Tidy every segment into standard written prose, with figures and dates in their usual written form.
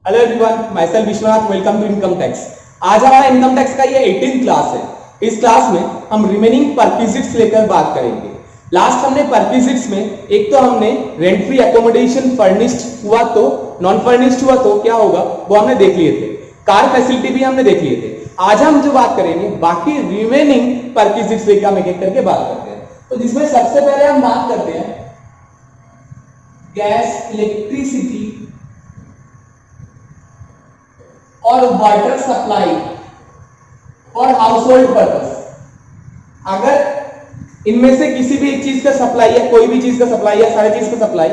Hello everyone, myself Vishwanath, welcome to income tax. आज हमारा income tax का ये 18th क्लास है। इस क्लास में हम रिमेनिंग परक्विजिट्स लेकर बात करेंगे। लास्ट हमने परक्विजिट्स में एक तो हमने रेंट फ्री एकोमोडेशन फर्निश्ड हुआ तो नॉन फर्निश्ड हुआ तो क्या होगा वो हमने देख लिए थे। कार फैसिलिटी भी हमने देख लिए थे। आज हम जो बात करेंगे बाकी रिमेनिंग परक्विजिट्स लेकर हम एक एक करके बात करते हैं। तो जिसमें सबसे पहले हम बात करते हैं गैस, इलेक्ट्रिसिटी और वाटर सप्लाई और हाउस होल्ड पर्पस। अगर इनमें से किसी भी एक चीज का सप्लाई है, कोई भी चीज का सप्लाई या सारी चीज का सप्लाई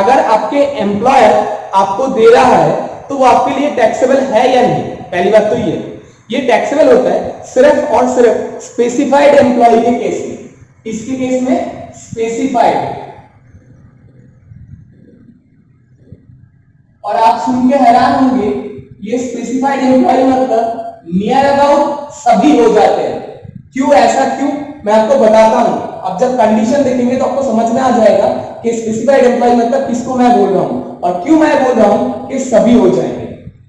अगर आपके एम्प्लॉयर आपको दे रहा है तो वो आपके लिए टैक्सेबल है या नहीं। पहली बात तो ये टैक्सेबल होता है सिर्फ और सिर्फ स्पेसिफाइड एम्प्लॉय के केस में। इसके केस में स्पेसिफाइड, और आप सुन के हैरान होंगे ये स्पेसिफाइड एम्प्लॉय मतलब नियर अबाउट सभी हो जाते हैं। क्यों, ऐसा क्यों, मैं आपको बताता हूं। अब जब कंडीशन देखेंगे तो आपको समझ में आ जाएगा कि स्पेसिफाइड एम्प्लॉय मतलब किसको मैं बोल रहा हूं और क्यों मैं बोल रहा हूं कि सभी हो जाएंगे।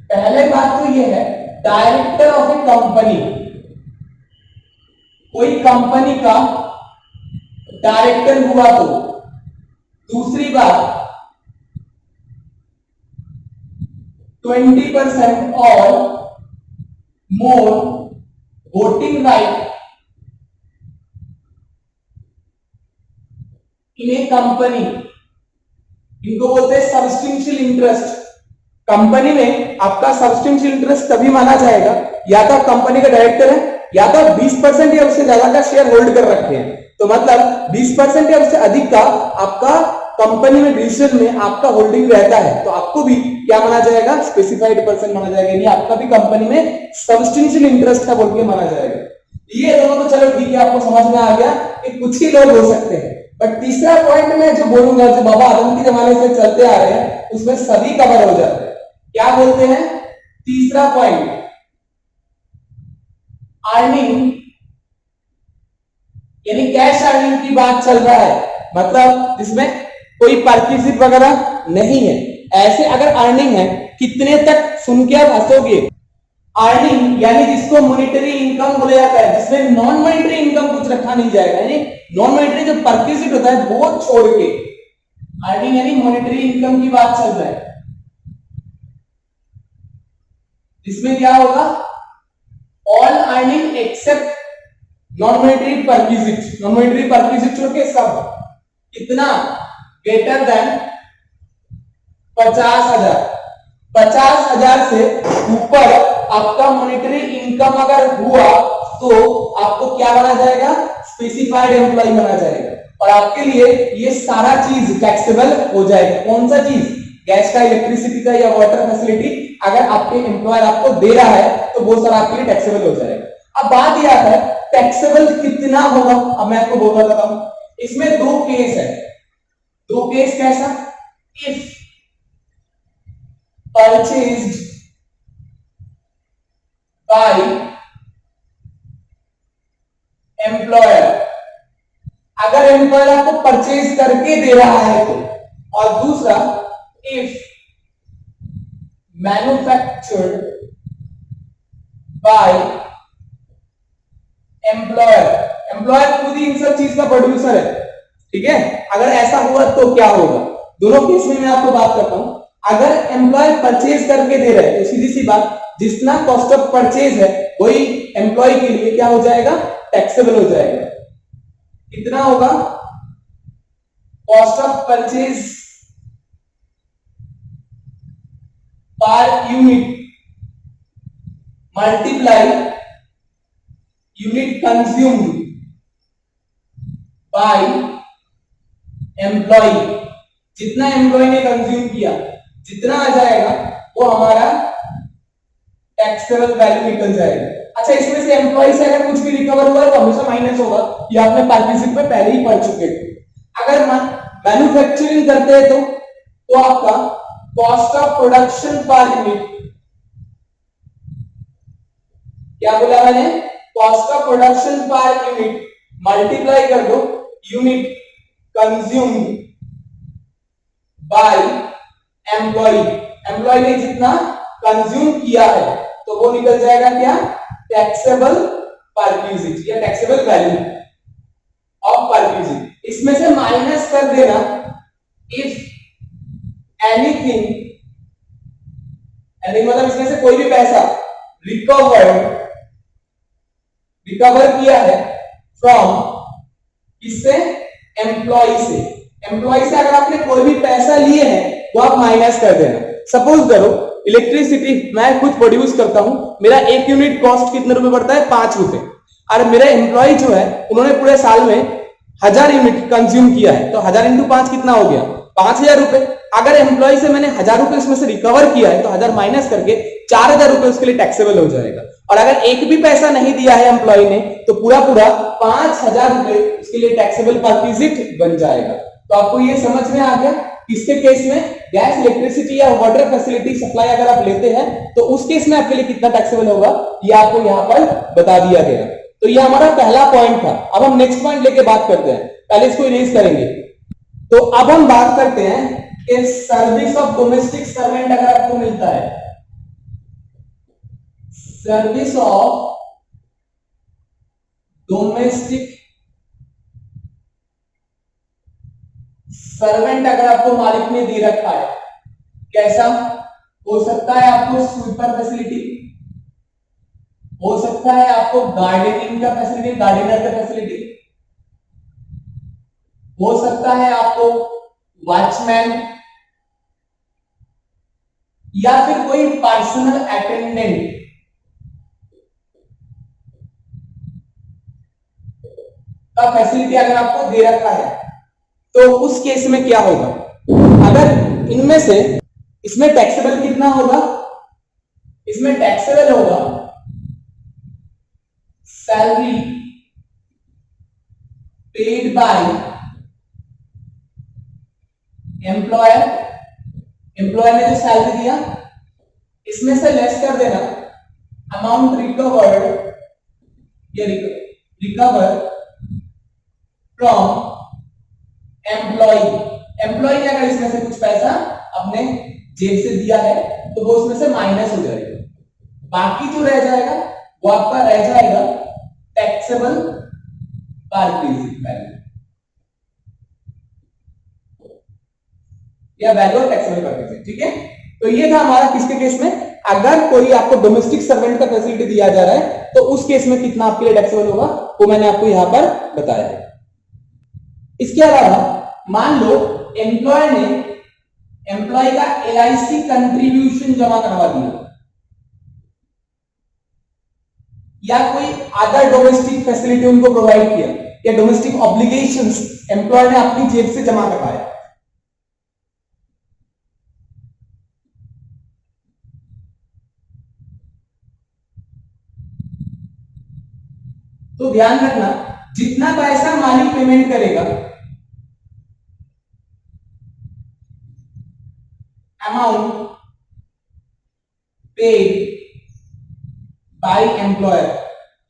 पहले बात तो ये है डायरेक्टर ऑफ ए कंपनी, कोई कंपनी का डायरेक्टर हुआ तो। दूसरी बात 20% और मोर वोटिंग राइट इन ए कंपनी, इनको बोलते हैं सब्सटेंशियल इंटरेस्ट। कंपनी में आपका सब्सटेंशियल इंटरेस्ट तभी माना जाएगा या तो आप कंपनी का डायरेक्टर है या तो 20% या उससे ज्यादा का शेयर होल्ड कर रखे हैं। तो मतलब 20% या उससे अधिक का आपका कंपनी में डिसीजन में आपका होल्डिंग रहता है तो आपको भी क्या माना जाएगा, स्पेसिफाइड पर्सन माना जाएगा, यानी आपका भी कंपनी में सब्सटेंशियल इंटरेस्ट का बोल के माना जाएगा। ये दोनों तो चलो ठीक है, आपको समझ में आ गया कि कुछ ही लोग हो सकते हैं। बट तीसरा पॉइंट में जो बोलूंगा, जो बाबा आदम के जमाने से चलते आ रहे हैं उसमें सभी कवर हो जाते हैं। क्या बोलते हैं तीसरा पॉइंट, अर्निंग, यानी कैश अर्निंग की बात चल रहा है। मतलब जिसमें कोई परक्विजिट वगैरह नहीं है। ऐसे अगर अर्निंग है, कितने तक सुन के आप हंसोगे। अर्निंग यानी जिसको मॉनेटरी इनकम बोला जाता है, जिसमें नॉन मॉनेटरी इनकम कुछ रखा नहीं जाएगा, यानी नॉन मॉनेटरी जो परक्विजिट होता है वो छोड़ के अर्निंग यानी मॉनेटरी इनकम की बात चल रहा है। इसमें क्या होगा, all earning except non monetary perquisite. Non monetary perquisite छोड़ के सब कितना ग्रेटर देन 50,000। 50,000 से ऊपर आपका मॉनेटरी इनकम अगर हुआ तो आपको क्या माना जाएगा, स्पेसिफाइड एम्प्लॉय माना जाएगा और आपके लिए ये सारा चीज टैक्सेबल हो जाएगा। कौन सा चीज, गैस का, इलेक्ट्रिसिटी का या वाटर फैसिलिटी अगर आपके एम्प्लॉयर आपको दे रहा है तो वो सारा आपके लिए टैक्सेबल हो जाएगा। अब बात यह आता है टैक्सेबल कितना होगा। अब मैं आपको बोल रहा था इसमें दो केस है। दो केस कैसा, इफ purchased by employer, अगर एम्प्लॉयर आपको परचेज करके दे रहा है तो, और दूसरा if manufactured by employer, employer खुद ही इन सब चीज का प्रोड्यूसर है, ठीक है। अगर ऐसा हुआ तो क्या होगा, दोनों केस में मैं आपको बात करता हूं। अगर एम्प्लॉय परचेज करके दे रहे हैं तो सीधी सी बात, जितना कॉस्ट ऑफ परचेज है वही एम्प्लॉय के लिए क्या हो जाएगा, टैक्सेबल हो जाएगा। कितना होगा, cost of purchase per unit multiply unit consumed by employ. जितना एम्प्लॉय ने कंज्यूम किया जितना आ जाएगा वो हमारा टैक्सेबल वैल्यू निकल जाएगा। अच्छा, इसमें से एम्प्लॉय से अगर कुछ भी रिकवर हुआ तो हमेशा माइनस होगा, ये आपने परक्विजिट में पहले ही पढ़ चुके थे। अगर मैन्युफैक्चरिंग करते हैं तो आपका cost of production per unit, क्या बोला मैंने, cost of production per unit multiply कर दो unit consumed by employ. Employ ने जितना कंज्यूम किया है तो वो निकल जाएगा क्या, टैक्सेबल परक्यूजिट या टैक्सेबल वैल्यू ऑफ परक्यूजिट। इसमें से माइनस कर देना इफ एनीथिंग, मतलब इसमें से कोई भी पैसा रिकवर किया है फ्रॉम, किससे, एम्प्लॉय से। एम्प्लॉय से अगर आपने कोई भी पैसा लिए हैं वो आप माइनस कर देना। सपोज करो इलेक्ट्रिसिटी मैं खुद प्रोड्यूस करता हूं, मेरा एक यूनिट कॉस्ट कितने रुपए पड़ता है, 5 रुपए, और मेरे एम्प्लॉय जो है उन्होंने पूरे साल में 1000 यूनिट कंज्यूम किया है, तो 1000 इंटू 5 कितना हो गया, 5000 रुपए। अगर एम्प्लॉय से मैंने 1000 रुपए उसमें से रिकवर किया है तो 1000 माइनस करके 4000 रुपए उसके लिए टैक्सेबल हो जाएगा। और अगर एक भी पैसा नहीं दिया है एम्प्लॉय ने तो पूरा 5000 रुपए उसके लिए टैक्सेबल परक्यूजिट बन जाएगा। तो आपको ये समझ में आ गया। इसके केस में गैस, इलेक्ट्रिसिटी या वाटर फैसिलिटी सप्लाई अगर आप लेते हैं तो उस केस में आपके लिए कितना टैक्सेबल होगा ये आपको यहाँ पर बता दिया गया। तो ये हमारा पहला पॉइंट था। अब हम नेक्स्ट पॉइंट लेके बात करते हैं, पहले इसको इरेज करेंगे। तो अब हम बात करते हैं कि सर्विस ऑफ डोमेस्टिक सर्वेंट अगर आपको मिलता है, सर्विस ऑफ डोमेस्टिक सर्वेंट अगर आपको मालिक ने दे रखा है, कैसा हो सकता है, आपको स्वीपर फैसिलिटी, हो सकता है आपको गार्डनिंग का फैसिलिटी, गार्डनर का फैसिलिटी, हो सकता है आपको वॉचमैन, या फिर कोई पर्सनल अटेंडेंट का फैसिलिटी अगर आपको दे रखा है तो उस केस में क्या होगा, अगर इनमें से इसमें टैक्सेबल कितना होगा, इसमें टैक्सेबल होगा salary paid by employer, employer ने जो सैलरी दिया इसमें से लेस कर देना अमाउंट रिकवर्ड या रिकवर फ्रॉम एम्प्लॉय। एम्प्लॉय ने अगर इसमें से कुछ पैसा अपने जेब से दिया है तो वो उसमें से माइनस हो जाएगा, बाकी जो रह जाएगा वो आपका रह जाएगा टैक्सेबल परक्यूजिट वैल्यू या वैल्यू ऑफ टैक्सेबल परक्यूजिट। ठीक है, तो ये था हमारा किसके केस में, अगर कोई आपको डोमेस्टिक सर्वेंट का फैसिलिटी दिया जा रहा है तो उस केस में कितना आपके लिए टैक्सेबल होगा वो मैंने आपको यहां पर बताया है। इसके अलावा मान लो एम्प्लॉय ने एम्प्लॉय का LIC कंट्रीब्यूशन जमा करवा दिया या कोई अदर डोमेस्टिक फैसिलिटी उनको प्रोवाइड किया या डोमेस्टिक ऑब्लिगेशंस एम्प्लॉय ने अपनी जेब से जमा करवाया, तो ध्यान रखना जितना पैसा मालिक पेमेंट करेगा, amount paid by employer,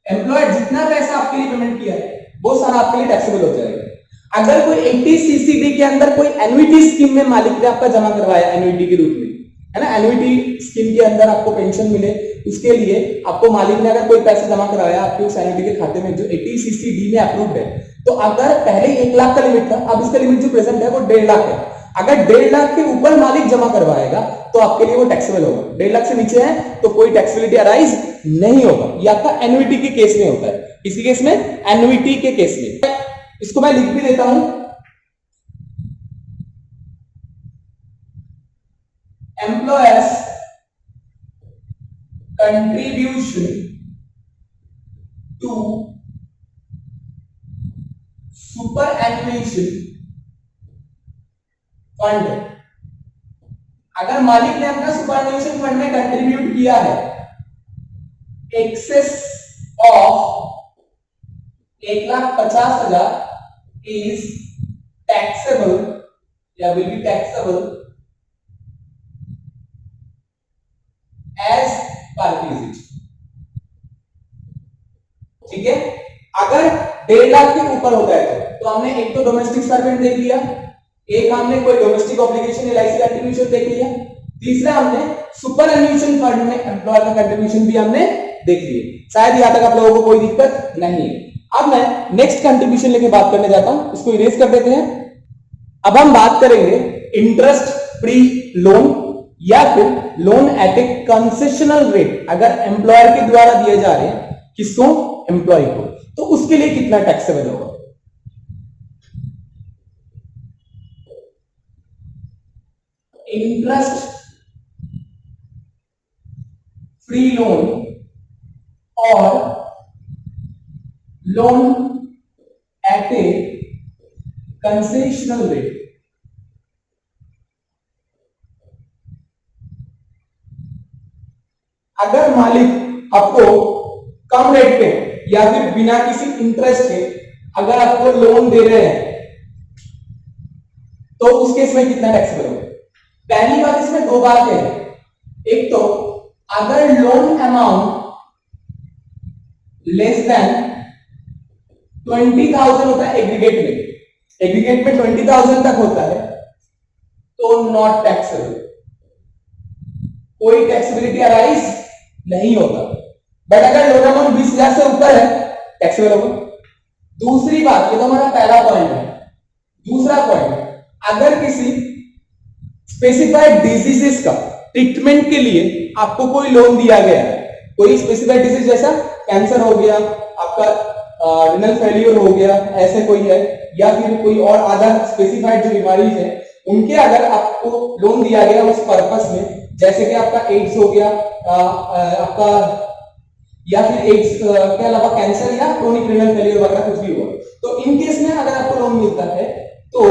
employer जितना पैसा आपके लिए पेमेंट किया है वो सारा आपके लिए टैक्सेबल हो जाएगा। अगर कोई 80 के अंदर कोई एन्युटी स्कीम में मालिक ने आपका जमा करवाया एन्युटी के रूप में, है ना, एन्युटी स्कीम के अंदर आपको पेंशन मिले उसके लिए आपको मालिक ने अगर कोई पैसा जमा करवाया आपके उस एन्युटी के खाते में जो 80 में अप्रूव्ड है, तो अगर पहले 1 लाख का लिमिट था, अब इसका लिमिट जो प्रेजेंट है वो 1.5 लाख है। अगर 1.5 लाख के ऊपर मालिक जमा करवाएगा तो आपके लिए वो टैक्सेबल होगा, 1.5 लाख से नीचे है तो कोई टैक्सेबिलिटी अराइज नहीं होगा। ये आपका एन्युटी के केस में होता है, किसी केस में, एन्युटी के केस में। इसको मैं लिख भी देता हूं, employers contribution to superannuation fund, अगर मालिक ने अपना सुपर एनुएशन फंड में कंट्रीब्यूट किया है एक्सेस ऑफ 1,50,000 इज टैक्सेबल या will be taxable as perquisite. ठीक है, अगर 1.5 लाख के ऊपर होता है तो हमने एक तो डोमेस्टिक सर्वेंट देख लिया, एक हमने कोई डोमेस्टिक ऑब्लिगेशन LIC कंट्रीब्यूशन देख लिया, तीसरा हमने सुपर एन्यूएशन फंड में एम्प्लॉयर का कंट्रीब्यूशन भी हमने देख लिया। शायद यहां तक आप लोगों को कोई दिक्कत नहीं है। अब मैं नेक्स्ट कंट्रीब्यूशन लेके बात करने जाता हूं, इसको इरेज कर देते हैं। अब हम बात करेंगे इंटरेस्ट फ्री लोन या फिर लोन एट ए कंसेशनल रेट। अगर एम्प्लॉयर के द्वारा दिए जा रहे हैं किसको, एम्प्लॉय को, तो उसके लिए कितना टैक्सेबल होगा। इंटरेस्ट फ्री लोन और लोन एट ए कंसेशनल रेट। अगर मालिक आपको कम रेट पे या फिर बिना किसी इंटरेस्ट के अगर आपको लोन दे रहे हैं तो उस केस में कितना टैक्सेबल होगा। पहली बात, इसमें दो बातें हैं। एक तो अगर लोन अमाउंट लेस देन 20,000 होता है एग्रीगेट में 20,000 तक होता है तो नॉट टैक्सेबल, कोई टैक्सेबिलिटी अराइज नहीं होता। बट अगर लोन अमाउंट 20,000 से ऊपर है टैक्सेबल होगा। दूसरी बात, ये तो हमारा पहला पॉइंट है। दूसरा पॉइंट, अगर किसी स्पेसिफाइड डिजीजेस का ट्रीटमेंट के लिए आपको कोई लोन दिया गया है, कोई स्पेसिफाइड डिजीज जैसा कैंसर हो गया, आपका रिनल फेलियर हो गया, ऐसे कोई है, या फिर कोई और अदर स्पेसिफाइड जो बीमारीज है, उनके अगर आपको लोन दिया गया उस पर्पस में, जैसे कि आपका एड्स हो गया, आपका या फिर एड्स के अलावा कैंसर या क्रोनिक रिनल फेलियर वगैरह कुछ भी हुआ, तो इन केस में अगर आपको लोन मिलता है तो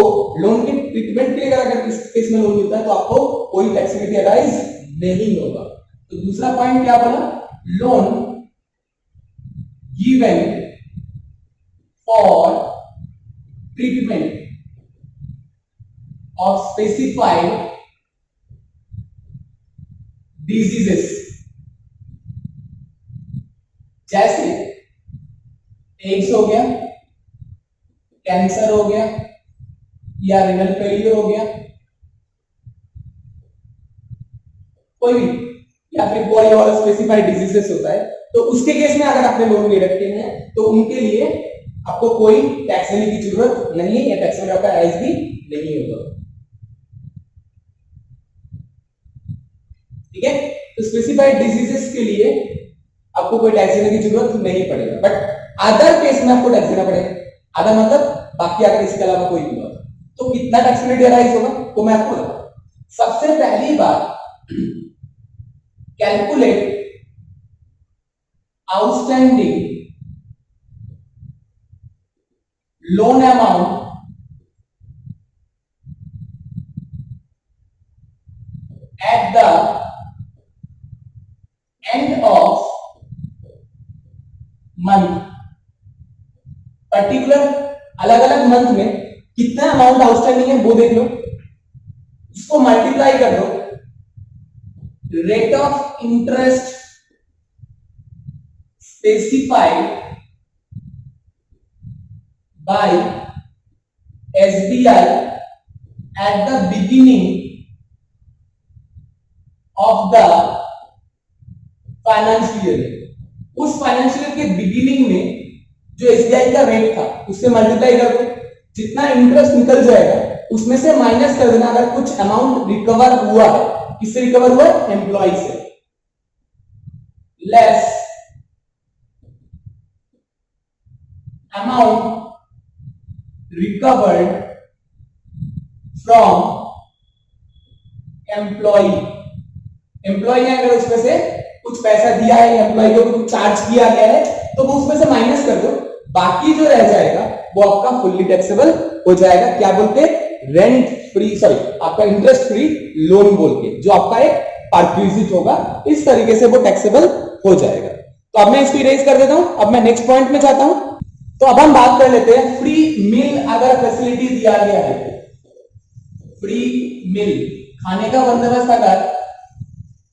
लोन के ट्रीटमेंट के लिए अगर इस केस में लोन मिलता है तो आपको कोई टैक्सेबिलिटी अराइज नहीं होगा। तो दूसरा पॉइंट क्या बोला, loan given for treatment of specified diseases, जैसे एड्स हो गया, कैंसर हो गया या रिनल फेलियर हो गया, कोई भी, या फिर कोई और स्पेसिफाइड डिजीजेस होता है, तो उसके केस में अगर आपने लोन ले रखे हैं तो उनके लिए आपको कोई टैक्स देने की जरूरत नहीं है, टैक्स में आपका राइज भी नहीं होगा। ठीक है, तो स्पेसिफाइड डिजीजेस के लिए आपको कोई टैक्स देने की जरूरत नहीं पड़ेगा, बट अदर केस में आपको टैक्स देना पड़ेगा। अदर मतलब बाकी अगर इसके अलावा कोई भी हुआ तो कितना टैक्सेबिलिटी अराइज होगा, तो मैं आपको बताऊं। सबसे पहली बात, calculate outstanding loan amount at the end of month, particular अलग अलग मंथ में कितना अमाउंट आउटस्टैंडिंग है वो देख लो, इसको मल्टीप्लाई कर दो rate of interest specified by SBI at the beginning of the financial year. उस फाइनेंशियल ईयर के बिगिनिंग में जो एसबीआई का रेट था उससे मल्टीप्लाई कर दो, जितना इंटरेस्ट निकल जाएगा उसमें से माइनस कर देना। अगर कुछ अमाउंट रिकवर हुआ है, किससे रिकवर हुआ है, एम्प्लॉय से, less amount recovered from employ. Employ ने अगर उसमें से कुछ पैसा दिया है, एम्प्लॉय को कुछ चार्ज किया गया है, तो वो उसमें से माइनस कर दो, बाकी जो रह जाएगा वो आपका फुल्ली टैक्सेबल हो जाएगा। क्या बोलते हैं, रेंट फ्री, सॉरी आपका इंटरेस्ट फ्री लोन बोल के, जो आपका एक परक्विजिट होगा, इस तरीके से वो टैक्सेबल हो जाएगा। तो अब मैं इसको इरेज कर देता हूं। अब मैं नेक्स्ट पॉइंट में जाता हूं। तो अब हम बात कर लेते हैं फ्री मील अगर फैसिलिटी दिया गया है, फ्री मील खाने का बंदोबस्त अगर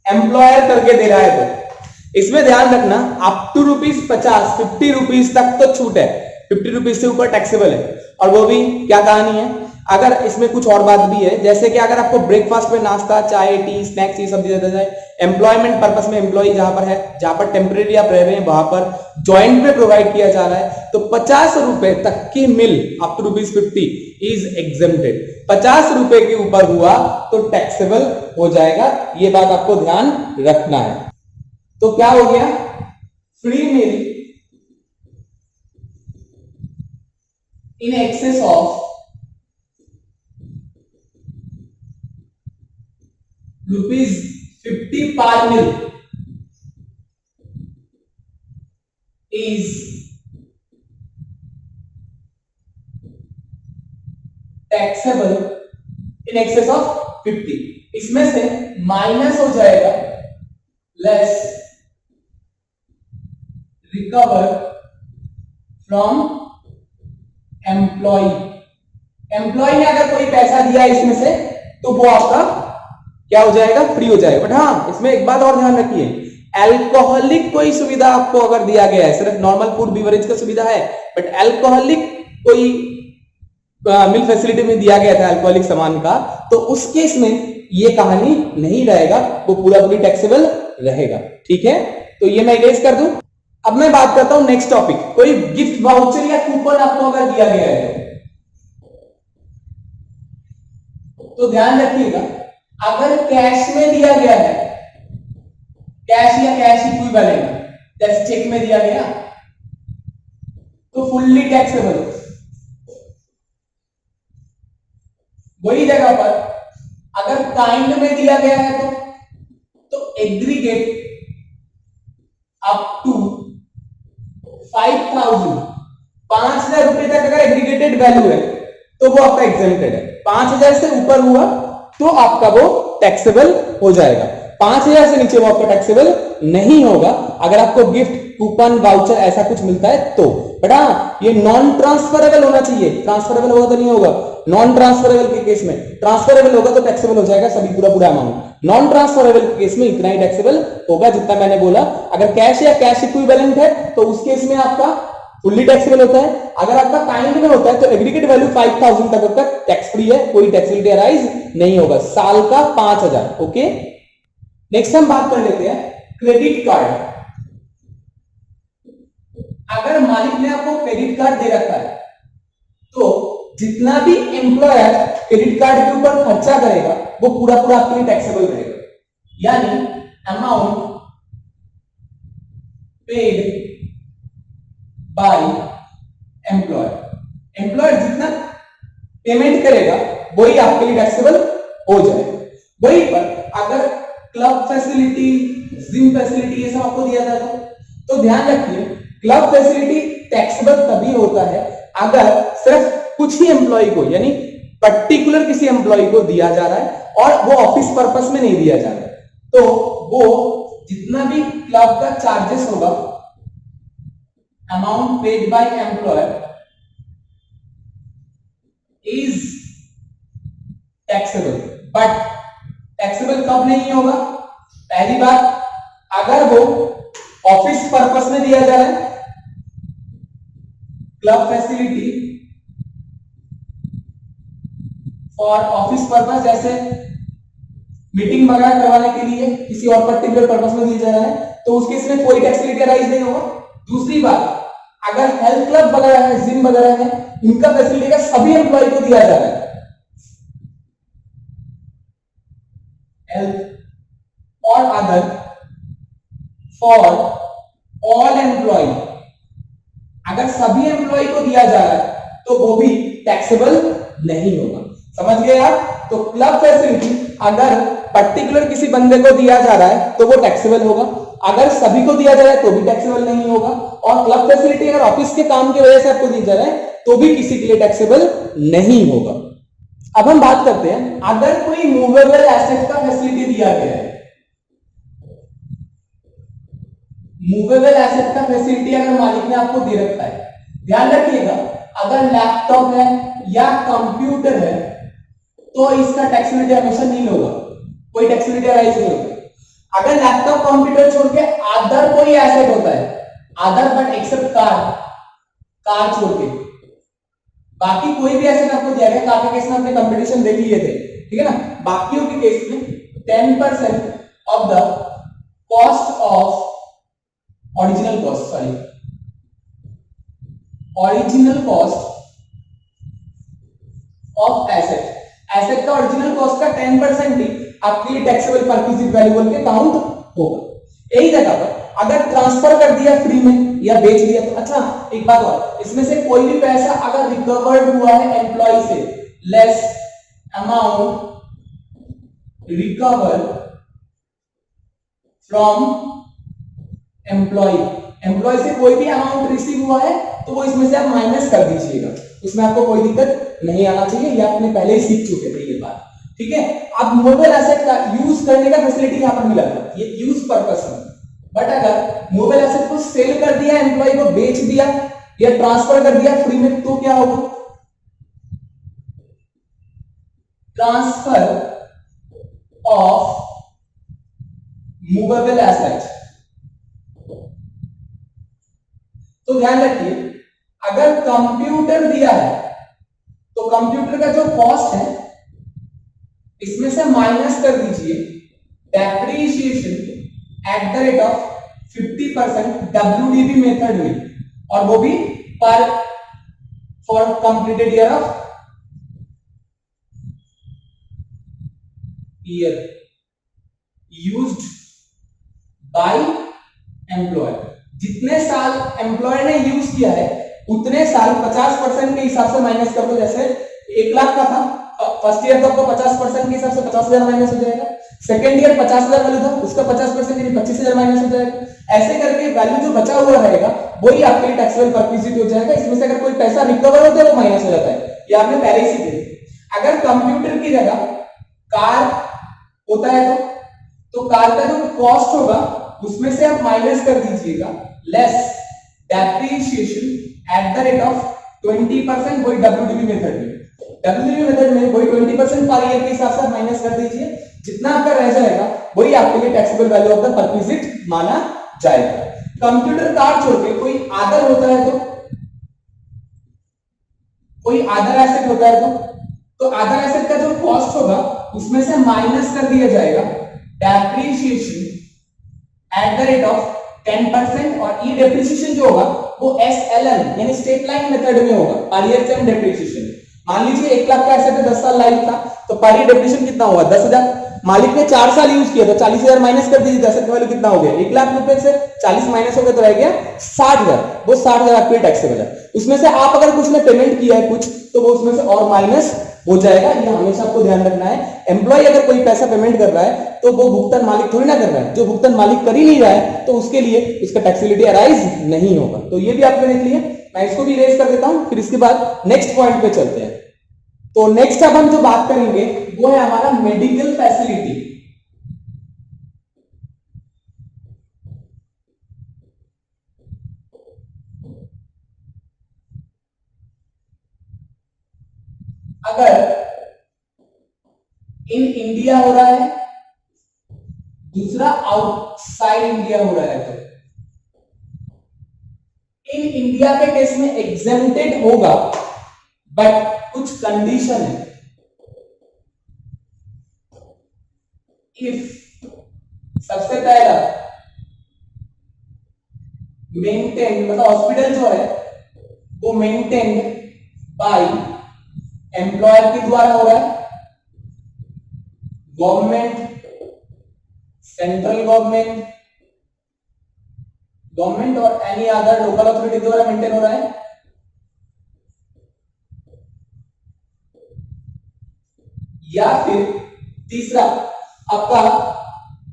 एम्प्लॉयर करके दे रहा है तो इसमें ध्यान रखना अप टू ₹50, 50 रुपीज तक तो छूट है, 50 रुपीज से ऊपर टैक्सेबल है। और वो भी क्या कहानी है, अगर इसमें कुछ और बात भी है, जैसे कि अगर आपको ब्रेकफास्ट में नाश्ता, चाय, टी, स्नैक्स ये सब दिया जाता है, एम्प्लॉयमेंट पर्पस में एम्प्लॉय जहां पर है, जहां पर टेम्परेरी आप रह रहे हैं वहां पर जॉइंट में प्रोवाइड किया जा रहा है, तो 50 रुपए तक की मिल अप टू ₹50 इज एग्जेम्प्टेड। 50 रुपए के ऊपर हुआ तो टैक्सेबल हो जाएगा, ये बात आपको ध्यान रखना है। तो क्या हो गया, free mill in excess of ₹50 पर मिल is taxable in excess of 50। इसमें से माइनस हो जाएगा less recover from employ. Employ ने अगर कोई पैसा दिया इसमें से तो वो आपका क्या हो जाएगा, फ्री हो जाएगा। बट हाँ, इसमें एक बात और ध्यान रखिए, अल्कोहलिक कोई सुविधा आपको अगर दिया गया है, सिर्फ नॉर्मल फूड बीवरेज का सुविधा है, बट अल्कोहलिक कोई मिल फैसिलिटी में दिया गया था अल्कोहलिक सामान का, तो उस केस में ये कहानी नहीं रहेगा, वो पूरा पूरी टैक्सेबल रहेगा। ठीक है, तो ये मैं इरेज कर दूं। अब मैं बात करता हूं नेक्स्ट टॉपिक, कोई गिफ्ट वाउचर या कूपन आपको अगर दिया गया है तो ध्यान रखिएगा, अगर कैश में दिया गया है, कैश या कैश इक्विवेलेंट, जैसे चेक में दिया गया तो फुल्ली टैक्सेबल। वही जगह पर अगर काइंड में दिया गया है तो एग्रीगेट अप टू 5,000, 5,000 रुपए तक अगर एग्रीगेटेड वैल्यू है तो वो आपका एग्जेम्प्टेड है। 5,000 से ऊपर हुआ तो आपका वो टैक्सेबल हो जाएगा, 5,000 से नीचे वो आपका टैक्सेबल नहीं होगा अगर आपको गिफ्ट, कूपन, वाउचर ऐसा कुछ मिलता है तो। बट हाँ, ये नॉन ट्रांसफरेबल होना चाहिए, ट्रांसफरेबल होगा तो नहीं होगा। नॉन ट्रांसफरेबल के केस में, ट्रांसफरेबल होगा तो टैक्सेबल हो जाएगा सभी पूरा अमाउंट, नॉन ट्रांसफरेबल के केस में इतना ही टैक्सेबल होगा जितना मैंने बोला। अगर कैश या कैश इक्विवेलेंट है तो उस केस में आपका फुल्ली टैक्सेबल होता है। अगर आपका काइंड में होता है तो एग्रीगेट वैल्यू 5,000 तक टैक्स फ्री है, कोई टैक्सेबिलिटी अराइज नहीं होगा, साल का 5,000। ओके, नेक्स्ट हम बात कर लेते हैं क्रेडिट कार्ड। अगर मालिक ने आपको क्रेडिट कार्ड दे रखा है तो जितना भी एम्प्लॉयर क्रेडिट कार्ड के ऊपर खर्चा करेगा वो पूरा आपके लिए टैक्सेबल रहेगा, यानी amount paid by employer, employer जितना पेमेंट करेगा वही आपके लिए टैक्सेबल हो जाएगा। वहीं पर अगर क्लब फैसिलिटी, जिम फैसिलिटी ये सब आपको दिया जाता है तो ध्यान रखिए, क्लब फैसिलिटी टैक्सेबल तभी होता है अगर सिर्फ कुछ ही एम्प्लॉय को, यानी पर्टिकुलर किसी एम्प्लॉय को दिया जा रहा है और वो ऑफिस पर्पस में नहीं दिया जा रहा है, तो वो जितना भी क्लब का चार्जेस होगा, amount paid by employer is taxable. But taxable कब नहीं होगा? पहली बात, अगर वो ऑफिस पर्पस में दिया जा रहा है, club facility for office purpose, जैसे मीटिंग वगैरह करवाने के लिए किसी और पर्टिकुलर पर्पस में दिया जा रहा है तो उसके इसमें कोई टैक्सेबिलिटी अराइज नहीं होगा। दूसरी बात, अगर हेल्थ क्लब वगैरह है, जिम वगैरह है, इनका फैसिलिटी का सभी एम्प्लॉय को दिया जा रहा है, हेल्थ और अदर फॉर ऑल एम्प्लॉय, अगर सभी एम्प्लॉय को दिया जा रहा है तो वो भी टैक्सेबल नहीं होगा। समझ गए आप? तो क्लब फैसिलिटी अगर पर्टिकुलर किसी बंदे को दिया जा रहा है तो वो टैक्सेबल होगा, अगर सभी को दिया जा रहा है तो भी टैक्सेबल नहीं होगा, और क्लब फैसिलिटी अगर ऑफिस के काम की वजह से आपको दी जा रहा है तो भी किसी के लिए टैक्सेबल नहीं होगा। अब हम बात करते हैं, अगर कोई मूवेबल एसेट का फैसिलिटी दिया गया है, मूवेबल एसेट का फैसिलिटी अगर मालिक ने आपको दे रखा है, ध्यान रखिएगा, अगर लैपटॉप है या कंप्यूटर है तो इसका टैक्सेबिलिटी हमेशा नहीं होगा, कोई टैक्सेबिलिटी अराइज नहीं होगा। अगर लैपटॉप कंप्यूटर छोड़ के अदर कोई एसेट होता है, other but except car, car छोड़ के, बाकी कोई भी एसेट आपको दिया गया, काफी केस में आपने कंपटीशन देख लिए थे, ठीक है ना। बाकियों के केस में 10% of the cost of original cost, sorry original cost of asset, asset का ओरिजिनल कॉस्ट का 10% ही आपके लिए टैक्सेबल परक्विजिट वैल्यू बोल के काउंट होगा। यही जगह पर अगर ट्रांसफर कर दिया फ्री में या बेच दिया तो अच्छा, एक बात और, इसमें से कोई भी पैसा अगर रिकवर्ड हुआ है एम्प्लॉय से, less amount recover from employ, employ से कोई भी अमाउंट रिसीव हुआ है तो वो इसमें से आप माइनस कर दीजिएगा, उसमें आपको कोई दिक्कत नहीं आना चाहिए, ये आपने पहले ही सीख चुके थे ये बात, ठीक है। अब मूवेबल एसेट का यूज करने का फैसिलिटी यहां पर मिला था, ये यूज पर्पस में, बट अगर मूवेबल एसेट को सेल कर दिया, एम्प्लॉय को बेच दिया या ट्रांसफर कर दिया फ्री में, तो क्या होगा, ट्रांसफर ऑफ मूवेबल एसेट। तो ध्यान रखिए, अगर कंप्यूटर दिया है तो कंप्यूटर का जो कॉस्ट है इसमें से माइनस कर दीजिए depreciation at the rate of 50% WDV method में, और वो भी per for completed year of year used by employ. जितने साल एम्प्लॉय ने यूज किया है उतने साल 50% के हिसाब से माइनस कर दो, जैसे 1 लाख का था फर्स्ट ईयर, तो आपको 50% के हिसाब से 50,000 माइनस हो जाएगा, सेकंड ईयर 50,000 वैल्यू था उसका 50% यानी 25,000 माइनस हो जाएगा, ऐसे करके वैल्यू जो बचा हुआ रहेगा वही आपके लिए टैक्सेबल परक्विजिट हो जाएगा। इसमें से अगर कोई पैसा रिकवर होता है वो माइनस हो जाता है, ये आपने पहले ही सीखे। अगर कंप्यूटर की जगह कार होता है तो कार का जो कॉस्ट होगा उसमें से आप माइनस कर दीजिएगा less depreciation at the rate of 20%, वही WDV मेथड में, WDV मेथड में वही 20% पर ईयर के हिसाब से माइनस कर दीजिए, जितना आपका रह जाएगा वही आपके लिए taxable value of the perquisite माना जाएगा। कंप्यूटर कार छोड़ के कोई अदर होता है तो, कोई अदर एसेट होता है तो अदर एसेट का जो कॉस्ट होगा उसमें से माइनस कर दिया जाएगा depreciation at the rate of 10%, और ये डेप्रिसिएशन जो होगा वो SLM यानी स्ट्रेट लाइन मेथड में होगा, पर ईयर टर्म डेप्रिसिएशन। मान लीजिए 1 लाख का एसेट है, 10 साल लाइफ था, तो पर ईयर डेप्रिसिएशन कितना होगा, 10,000। मालिक ने 4 साल यूज किया तो 40,000 माइनस कर दीजिए, एसेट का वैल्यू कितना हो गया, 1 लाख रुपए से 40 माइनस हो गया तो रह गया 60,000, वो 60,000 आपके टैक्सेबल है। उसमें से आप अगर कुछ ने पेमेंट किया है कुछ, तो वो उसमें से और माइनस हो जाएगा, ये हमेशा आपको ध्यान रखना है। एम्प्लॉय अगर कोई पैसा पेमेंट कर रहा है तो वो भुगतान मालिक थोड़ी ना कर रहा है, जो भुगतान मालिक कर ही नहीं रहा है तो उसके लिए इसका टैक्सेबिलिटी अराइज नहीं होगा। तो ये भी आपने देख लिया, मैं इसको भी इरेज कर देता हूं, फिर इसके बाद नेक्स्ट पॉइंट पे चलते हैं। तो नेक्स्ट अब हम जो बात करेंगे वो है हमारा मेडिकल फैसिलिटी। अगर इन इंडिया हो रहा है, दूसरा आउटसाइड इंडिया हो रहा है, तो इन इंडिया के केस में एग्जेम्प्टेड होगा, बट कुछ कंडीशन है। इफ सबसे पहला मेंटेन, मतलब हॉस्पिटल जो है वो मेंटेन बाय एम्प्लॉयर के द्वारा हो रहा है, गवर्नमेंट, सेंट्रल गवर्नमेंट और एनी अदर लोकल अथॉरिटी द्वारा मेंटेन हो रहा है, या फिर तीसरा आपका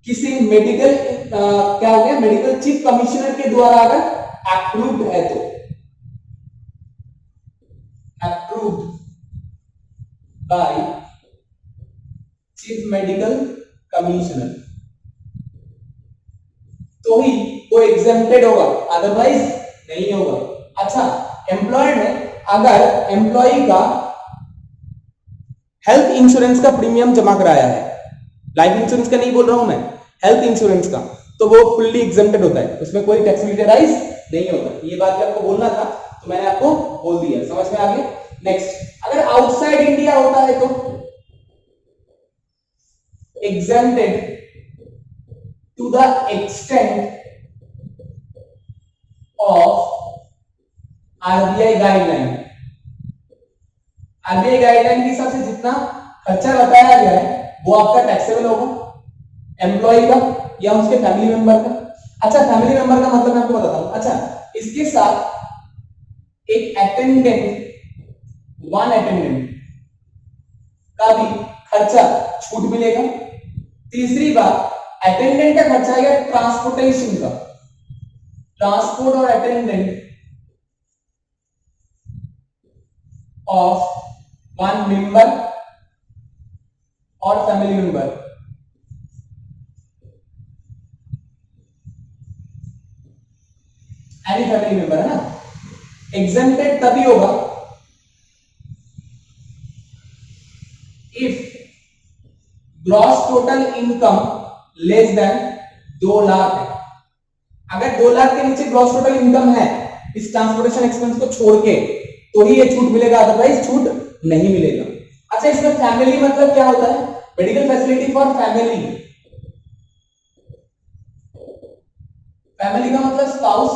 किसी मेडिकल क्या हो गया, मेडिकल चीफ कमिश्नर के द्वारा अगर अप्रूव्ड है तो, approved by chief medical commissioner, तो ही वो एग्जेम्प्टेड होगा, अदरवाइज नहीं होगा। अच्छा, एम्प्लॉयर ने अगर एम्प्लॉय का हेल्थ इंश्योरेंस का प्रीमियम जमा कराया है, लाइफ इंश्योरेंस का नहीं बोल रहा हूं मैं, हेल्थ इंश्योरेंस का, तो वो फुल्ली एग्जेम्प्टेड होता है, उसमें कोई टैक्सेबिलिटी राइज नहीं होता। ये बात भी आपको बोलना था तो मैंने आपको बोल दिया, समझ में आ गया। नेक्स्ट, अगर आउटसाइड इंडिया होता है तो exempted to the extent of RBI guideline. RBI guideline के हिसाब से जितना खर्चा बताया गया है वो आपका टैक्सेबल होगा, एम्प्लॉय का या उसके फैमिली मेंबर का। अच्छा, फैमिली मेंबर का मतलब मैं आपको बताता हूं। अच्छा, इसके साथ एक अटेंडेंट, वन अटेंडेंट का भी खर्चा छूट मिलेगा। तीसरी बात, अटेंडेंट का खर्चा है ट्रांसपोर्टेशन का, ट्रांसपोर्ट और अटेंडेंट ऑफ वन मेंबर और family member, any family member है ना, एग्जेम्प्टेड तभी होगा if gross total income less than 2 lakh है। अगर 2 लाख के नीचे ग्रॉस टोटल इनकम है इस ट्रांसपोर्टेशन एक्सपेंस को छोड़ के तो ही ये छूट मिलेगा, अदरवाइज छूट नहीं मिलेगा। अच्छा, इसमें फैमिली मतलब क्या होता है? Medical facility for family. Family का मतलब spouse,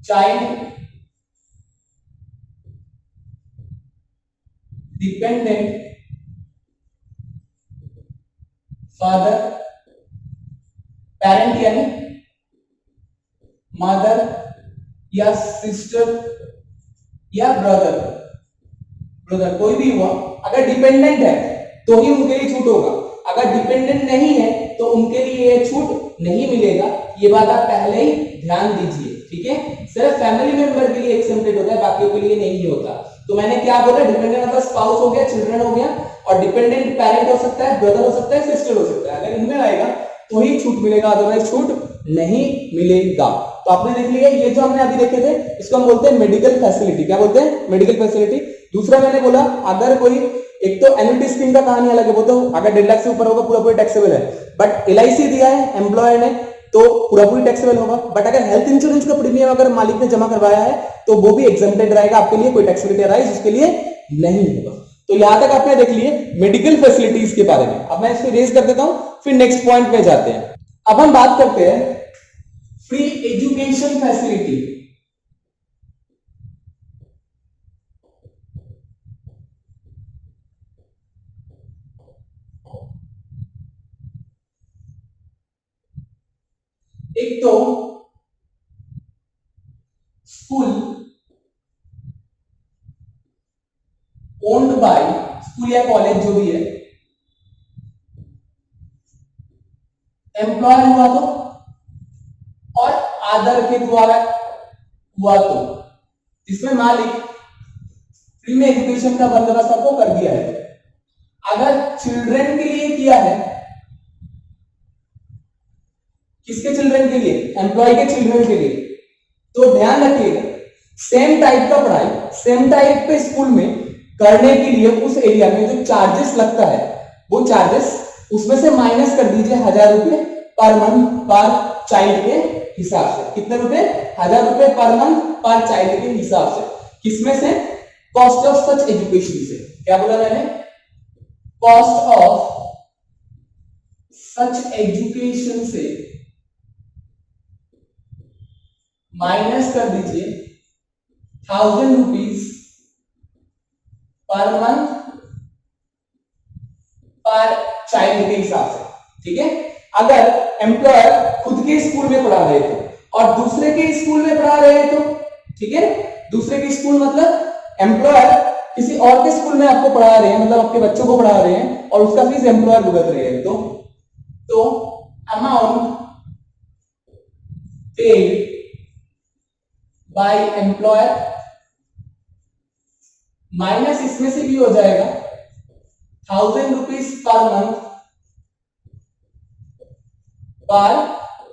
child, dependent, father, parent यानी मदर या सिस्टर या ब्रदर, ब्रदर कोई भी हुआ। अगर डिपेंडेंट है तो ही उनके लिए छूट होगा, अगर डिपेंडेंट नहीं है तो उनके लिए ये छूट नहीं मिलेगा। ये बात आप पहले ही ध्यान दीजिए, ठीक है। सिर्फ फैमिली मेंबर के लिए एक्सेप्टेड होता है, बाकियों के लिए नहीं होता। तो मैंने क्या बोला, डिपेंडेंट मतलब स्पाउस हो गया, चिल्ड्रन हो गया, और डिपेंडेंट पेरेंट हो सकता है, ब्रदर हो सकता है, सिस्टर हो सकता है। अगर इनमें आएगा तो ही छूट मिलेगा, अदरवाइज छूट नहीं मिलेगा। तो आपने देख लिया, ये जो हमने अभी देखे थे इसको हम बोलते हैं मेडिकल फैसिलिटी। क्या बोलते हैं? Medical facility. दूसरा मैंने बोला, अगर कोई, एक तो एन्युटी स्कीम का कहानी अलग है, वो तो अगर 1.5 लाख से ऊपर होगा पूरा पूरी टैक्सेबल है, बट एलआईसी दिया है एम्प्लॉयर ने तो पूरा पूरी टैक्सेबल होगा। बट अगर हेल्थ इंश्योरेंस का प्रीमियम अगर मालिक ने जमा करवाया है तो वो भी एग्जेम्प्टेड रहेगा, आपके लिए कोई टैक्सेबिलिटी राइज उसके लिए नहीं होगा। तो यहां तक आपने देख लिए मेडिकल फैसिलिटीज के बारे में। अब मैं इसको रेज कर देता हूं, फिर नेक्स्ट पॉइंट पे जाते हैं। अब हम बात करते हैं फ्री एजुकेशन फैसिलिटी। एक तो स्कूल ओन्ड बाय, स्कूल या कॉलेज जो भी है, एम्प्लॉय हुआ तो, और आदर के द्वारा हुआ तो, जिसमें मालिक फ्री में एजुकेशन का बंदोबस्त आपको कर दिया है। अगर चिल्ड्रन के लिए किया है, किसके चिल्ड्रन के लिए? एम्प्लॉय के चिल्ड्रन के लिए। तो ध्यान रखिएगा, सेम टाइप का पढ़ाई सेम टाइप के स्कूल में करने के लिए उस एरिया में जो चार्जेस लगता है वो चार्जेस उसमें से माइनस कर दीजिए 1000 रुपए पर मंथ पर चाइल्ड के हिसाब से। कितने रुपए? 1000 रुपए पर मंथ पर चाइल्ड के हिसाब से। किसमें से? कॉस्ट ऑफ सच एजुकेशन से। क्या बोला मैंने? कॉस्ट ऑफ सच एजुकेशन से माइनस कर दीजिए 1000 रुपीज पर मंथ पर चाइल्ड के हिसाब से, ठीक है। अगर एम्प्लॉयर खुद के स्कूल में पढ़ा रहे थे और दूसरे के स्कूल में पढ़ा रहे हैं तो, ठीक है, दूसरे के स्कूल मतलब एम्प्लॉयर किसी और के स्कूल में आपको पढ़ा रहे हैं, मतलब आपके बच्चों को पढ़ा रहे हैं और उसका फीस एम्प्लॉयर भुगत रहे हैं, तो amount paid by employer minus इसमें से भी हो जाएगा 1000 रुपीज पर मंथ पर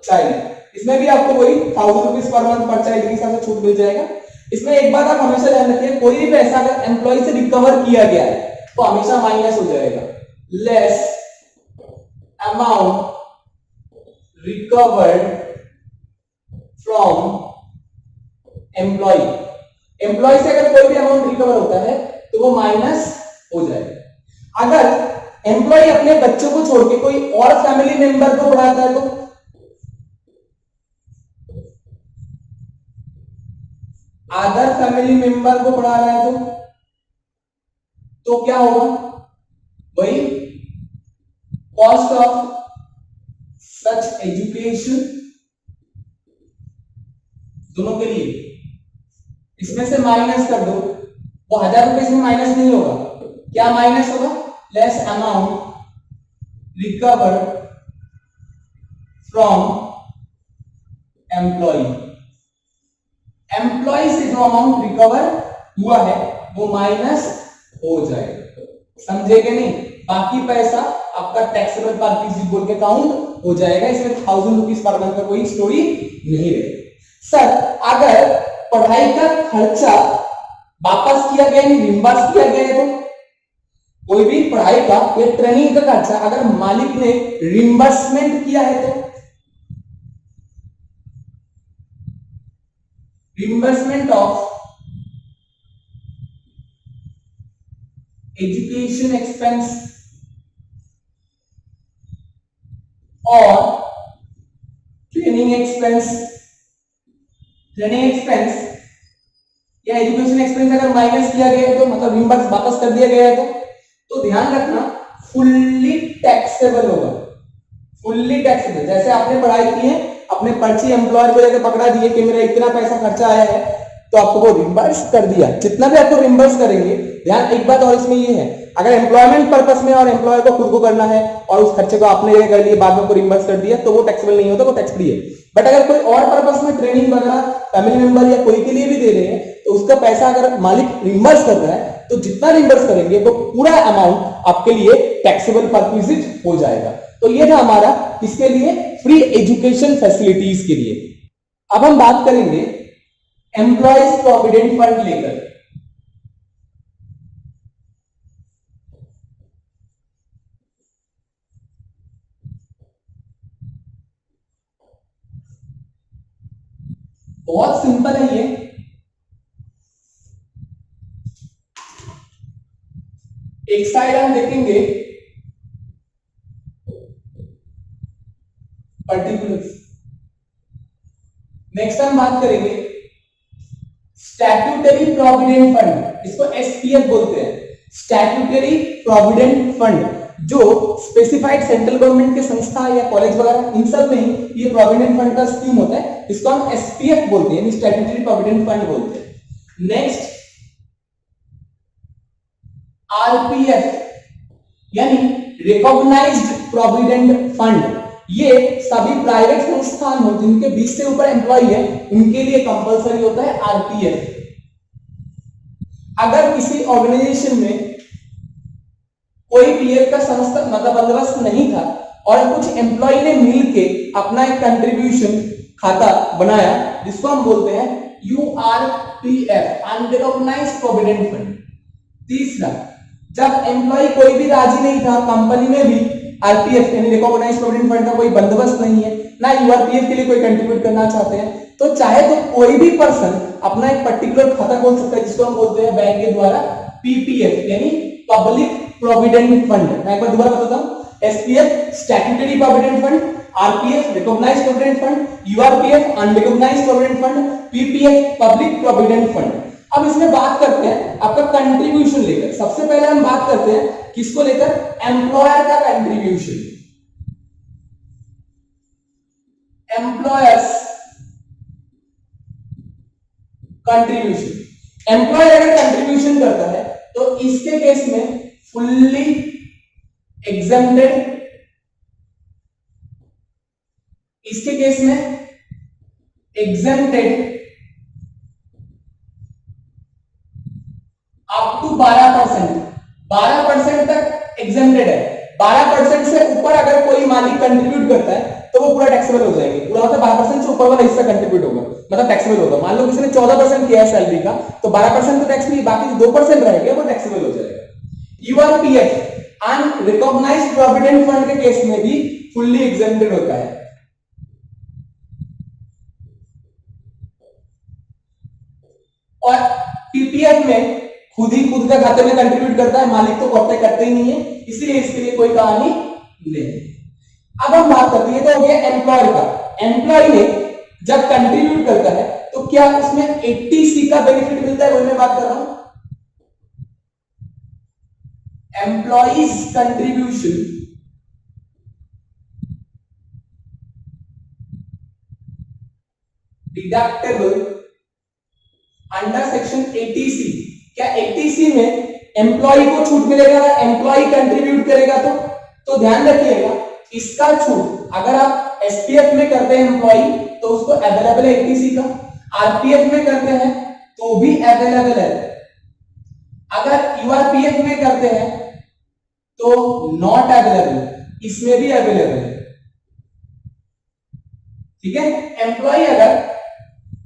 चाइल्ड। इसमें भी आपको वही 1000 रुपीज पर मंथ पर चाइल्ड के हिसाब से छूट मिल जाएगा। इसमें एक बात आप हमेशा ध्यान रखिए, कोई भी पैसा अगर एम्प्लॉय से रिकवर किया गया है तो हमेशा माइनस हो जाएगा। Less amount recovered from employ, employ से अगर कोई भी अमाउंट रिकवर होता है तो वो माइनस हो जाएगा। अगर एम्प्लॉय अपने बच्चों को छोड़ के कोई और फैमिली मेंबर को पढ़ाता है तो अदर फैमिली मेंबर को पढ़ा रहा है तो क्या होगा, वही कॉस्ट ऑफ सच एजुकेशन दोनों के लिए, इसमें से माइनस कर दो, वो 1000 रुपए से माइनस नहीं होगा, क्या माइनस होगा, less amount recover from employ, employ से जो अमाउंट रिकवर हुआ है वो माइनस हो जाएगा, समझे कि नहीं। बाकी पैसा आपका टैक्सेबल परचेज बोल के काउंट हो जाएगा, इसमें 1000 रुपीज पर मंथ का कोई स्टोरी नहीं रहेगी। सर अगर पढ़ाई का खर्चा वापस किया गया नहीं, रिम्बर्स किया गया है तो कोई भी पढ़ाई का या ट्रेनिंग का खर्चा अगर मालिक ने रिम्बर्समेंट किया है तो रिम्बर्समेंट ऑफ एजुकेशन एक्सपेंस और ट्रेनिंग एक्सपेंस, ट्रेनिंग एक्सपेंस या एजुकेशन एक्सपेंस अगर माइनस किया गया है तो मतलब रिम्बर्स वापस कर दिया गया है तो ध्यान रखना फुल्ली टैक्सेबल होगा, फुल्ली टैक्सेबल। जैसे आपने पढ़ाई की है, अपने पर्ची एम्प्लॉयर को लेकर पकड़ा दिए कि मेरा इतना पैसा खर्चा आया है तो आपको वो रिम्बर्स कर दिया, जितना भी आपको रिम्बर्स करेंगे। ध्यान एक बात और इसमें ये है, अगर एम्प्लॉयमेंट पर्पस में और एम्प्लॉयर को खुद को करना है और उस खर्चे को आपने कर लिए बाद में को रिम्बर्स कर दिया तो वो टैक्सेबल नहीं होता, वो टैक्स फ्री है। बट अगर कोई और पर्पस में ट्रेनिंग वगैरह फैमिली मेंबर या कोई के लिए भी दे रहे हैं तो उसका पैसा अगर मालिक रिम्बर्स कर रहा है तो जितना रिम्बर्स करेंगे वो पूरा अमाउंट आपके लिए टैक्सेबल परचेज हो जाएगा। तो ये था हमारा किसके लिए, फ्री एजुकेशन फैसिलिटीज के लिए। अब हम बात करेंगे एम्प्लॉयज प्रोविडेंट फंड लेकर। बहुत सिंपल है ये, एक साइड हम देखेंगे पर्टिकुलर्स, नेक्स्ट हम बात करेंगे स्टैट्यूटरी प्रोविडेंट फंड, इसको एसपीएफ बोलते हैं, स्टैट्यूटरी प्रोविडेंट फंड, जो स्पेसिफाइड सेंट्रल गवर्नमेंट के संस्था या कॉलेज वगैरह इन सब में ही ये प्रोविडेंट फंड का स्कीम होता है, इसको हम एसपीएफ बोलते हैं, स्टैट्यूटरी प्रोविडेंट फंड बोलते हैं। नेक्स्ट आरपीएफ यानी रिकॉग्नाइज्ड प्रोविडेंट फंड, ये सभी प्राइवेट संस्थान हो जिनके 20 से ऊपर एम्प्लॉय है उनके लिए कंपलसरी होता है आरपीएफ। अगर किसी ऑर्गेनाइजेशन में कोई पीएफ का संस्था मतलब बंदोबस्त नहीं था और कुछ एम्प्लॉय ने मिलके अपना एक कंट्रीब्यूशन खाता बनाया जिसको हम बोलते हैं यूआरपीएफ, अनरिकॉग्नाइज्ड प्रोविडेंट फंड। तीसरा, जब एम्प्लॉय कोई भी राजी नहीं था, कंपनी में भी आरपीएफ यानी रिकॉग्नाइज्ड प्रोविडेंट फंड का कोई बंदोबस्त नहीं है, ना यूआरपीएफ के लिए कोई कंट्रीब्यूट करना चाहते हैं, तो चाहे तो कोई भी पर्सन अपना एक पर्टिकुलर खाता खोल सकता है जिसको हम बोलते हैं बैंक के द्वारा पीपीएफ यानी पब्लिक प्रोविडेंट फंड। मैं एक बार दोबारा बताता हूं, SPF statutory provident fund, RPF recognised provident fund, URPF unrecognised provident fund, PPF public provident fund. अब इसमें बात करते हैं आपका कंट्रीब्यूशन लेकर। सबसे पहले हम बात करते हैं किसको लेकर, एम्प्लॉयर का कंट्रीब्यूशन। एम्प्लॉयर्स कंट्रीब्यूशन, एम्प्लॉयर अगर कंट्रीब्यूशन करता है तो इसके केस में फुल्ली एग्जेम्प्टेड, इसके केस में एग्जेम्प्टेड अप टू 12%, 12% तक एग्जेम्प्टेड है। 12% से ऊपर अगर कोई मालिक कंट्रीब्यूट करता है तो वो पूरा टैक्सेबल हो जाएंगे, पूरा मतलब 12% से ऊपर वाला हिस्सा कंट्रीब्यूट होगा मतलब टैक्सेबल होगा। मान लो किसी ने 14% किया है सैलरी का तो 12% तो टैक्स फ्री, बाकी 2% रहेगा वो टैक्सेबल हो जाएगा। यूआरपीएफ अनरिकॉग्नाइज्ड प्रोविडेंट फंड के केस में भी फुल्ली एग्जेम्प्टेड होता है। और पीपीएफ में खुद ही खुद का खाते में कंट्रीब्यूट करता है, मालिक तो करते करते ही नहीं है, इसलिए इसके लिए कोई कहानी नहीं। अब हम बात करते हैं, तो हो गया एम्प्लॉय का। एम्प्लॉय ने जब कंट्रीब्यूट करता है तो क्या उसमें 80C का बेनिफिट मिलता है, वही मैं बात कर रहा हूं। Employees contribution deductible under section 80C। क्या 80C में एम्प्लॉय को छूट मिलेगा अगर एम्प्लॉय कंट्रीब्यूट करेगा तो ध्यान रखिएगा इसका छूट अगर आप एसपीएफ में करते हैं एम्प्लॉय तो उसको अवेलेबल है 80C का, आरपीएफ में करते हैं तो भी अवेलेबल है, अगर यूआरपीएफ में करते हैं तो नॉट अवेलेबल, इसमें भी अवेलेबल है। ठीक है, एम्प्लॉय अगर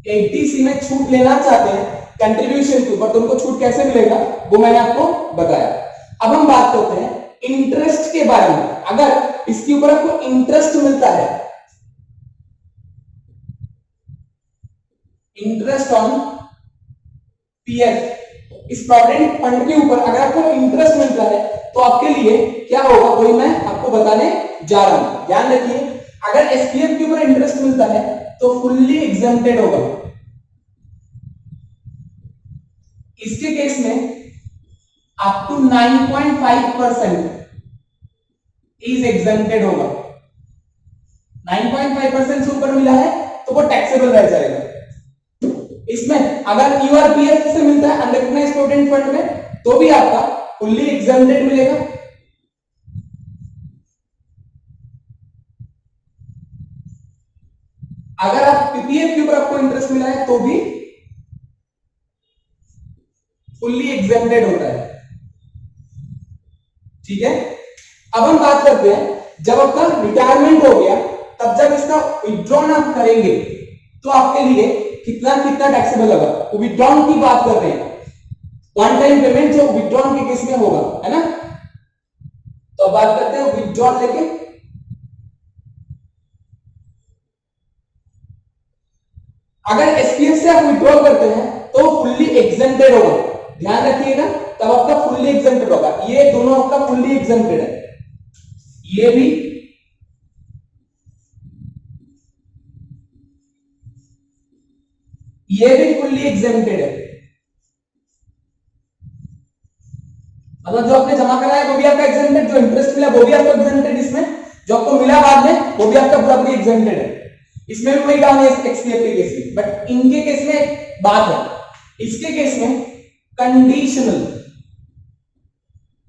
80C में छूट लेना चाहते हैं कंट्रीब्यूशन के ऊपर तो उनको छूट कैसे मिलेगा वो मैंने आपको बताया। अब हम बात करते हैं इंटरेस्ट के बारे में। अगर इसके ऊपर आपको इंटरेस्ट मिलता है, इंटरेस्ट ऑन पीएफ, इस प्रोविडेंट फंड के ऊपर अगर आपको इंटरेस्ट मिलता है तो आपके लिए क्या होगा वही मैं आपको बताने जा रहा हूं। ध्यान रखिए, अगर एसपीएफ के ऊपर इंटरेस्ट मिलता है तो फुल्ली एग्जेम्प्टेड होगा। इसके केस में अप टू 9.5% इज एग्जेम्प्टेड होगा। 9.5% से ऊपर मिला है तो वो टैक्सेबल रह जाएगा। इसमें अगर यूआरपीएफ से मिलता है अनरिकॉग्नाइज्ड प्रोविडेंट फंड में तो भी आपका फुल्ली एग्जेम्प्टेड मिलेगा। अगर आप पीपीएफ के ऊपर आपको इंटरेस्ट मिला है तो भी फुल्ली एग्जेम्प्टेड होता है। ठीक है, अब हम बात करते हैं जब आपका रिटायरमेंट हो गया तब जब इसका विथड्रॉन आप करेंगे तो आपके लिए कितना कितना टैक्सेबल होगा। विथड्रॉन की बात कर रहे हैं, वन टाइम पेमेंट जो विथड्रॉन के केस में होगा, है ना। तो बात करते हैं विथड्रॉल लेके। अगर एसपीएफ से आप विथड्रॉल करते हैं तो फुल्ली एग्जेम्प्टेड होगा। ध्यान रखिएगा, तब आपका फुल्ली एग्जेम्प्टेड होगा। ये दोनों आपका फुल्ली एग्जेम्प्टेड है, ये भी फुल्ली एग्जेम्प्टेड है। मतलब जो आपने जमा कराया वो भी आपका एग्जेम्प्टेड, जो इंटरेस्ट मिला वो भी आपको एग्जेम्प्टेड, इसमें जो आपको मिला बाद में वो भी आपका पूरा एग्जेम्प्टेड है। इसमें भी वही काम है एक्सपीएफ के केस में, बट इनके केस में एक बात है, इसके केस में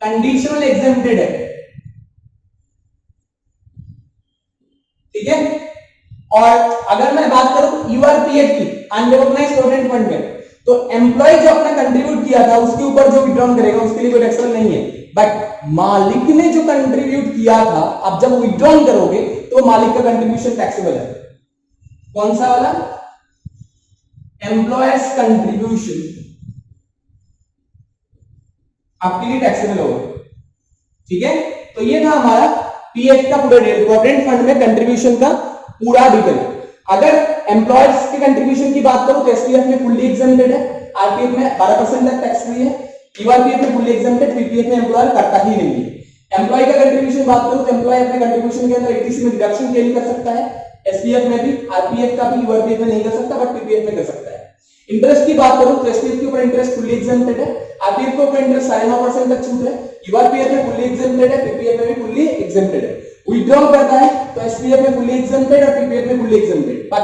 कंडीशनल एग्जेम्प्टेड है। ठीक है, और अगर मैं बात करूं यूआरपीएफ की, अनरिकॉग्नाइज्ड प्रोविडेंट फंड में, तो एम्प्लॉय जो अपना कंट्रीब्यूट किया था उसके ऊपर जो विथड्रॉन करेगा उसके लिए कोई टैक्सेबल नहीं है, बट मालिक ने जो कंट्रीब्यूट किया था अब जब विथड्रॉन करोगे तो मालिक का कंट्रीब्यूशन टैक्सेबल है। कौन सा वाला? एम्प्लॉयर्स कंट्रीब्यूशन आपके लिए टैक्सेबल होगा। ठीक है, तो ये था हमारा पीएफ का पूरा डिटेल, प्रोविडेंट फंड में कंट्रीब्यूशन का पूरा डिटेल। अगर एम्प्लॉयर्स के कंट्रीब्यूशन की बात करूं तो एसपीएफ में फुल्ली एग्जेम्प्टेड है, आरपीएफ में 12% तक टैक्स फ्री है, यूआरपीएफ में फुल्ली एग्जेम्प्टेड, पीपीएफ में एम्प्लॉयर करता ही नहीं है। एम्प्लॉय का कंट्रीब्यूशन बात करूं तो एम्प्लॉय अपने कंट्रीब्यूशन के अंदर 80C में डिडक्शन क्लेम कर सकता है, एसपीएफ में भी, आरपीएफ का भी, यूआरपीएफ में नहीं कर सकता बट पीपीएफ में कर सकता है। इंटरेस्ट की बात करूं तो एसपीएफ के ऊपर इंटरेस्ट फुल्ली एग्जेम्प्टेड है, आरपीएफ के ऊपर इंटरेस्ट 9.5% तक छूट है, यूआरपीएफ में फुल्ली एग्जेम्प्टेड है, पीपीएफ में भी फुल्ली एग्जेम्प्टेड है। विथड्रॉल करता है तो एसपीएफ में फुल्ली एग्जेम्प्टेड और पीपीएफ में फुल्ली एग्जेम्प्टेड, बट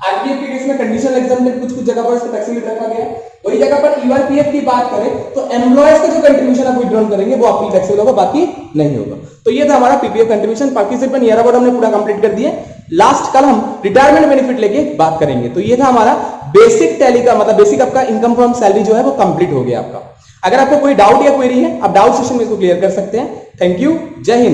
आरपीएफ के केस में कंडीशनल एग्जेम्प्टेड कुछ जगह पर इसको टैक्सेबल रखा गया है। वही जगह पर यूआरपीएफ की बात करें तो एम्प्लॉयर्स का जो कंट्रीब्यूशन आप विथड्रॉल करेंगे वो आपके टैक्सेबल होगा, बाकी नहीं होगा। तो ये था हमारा PPF contribution. Participant year about हमने पूरा कंप्लीट कर दिया। लास्ट कल हम रिटायरमेंट बेनिफिट लेके बात करेंगे। तो ये था हमारा बेसिक टैली का, मतलब बेसिक आपका इनकम फ्रॉम सैलरी जो है वो कंप्लीट हो गया आपका। अगर आपको कोई डाउट या क्वेरी है आप डाउट सेशन में इसको क्लियर कर सकते हैं। थैंक यू, जय हिंद।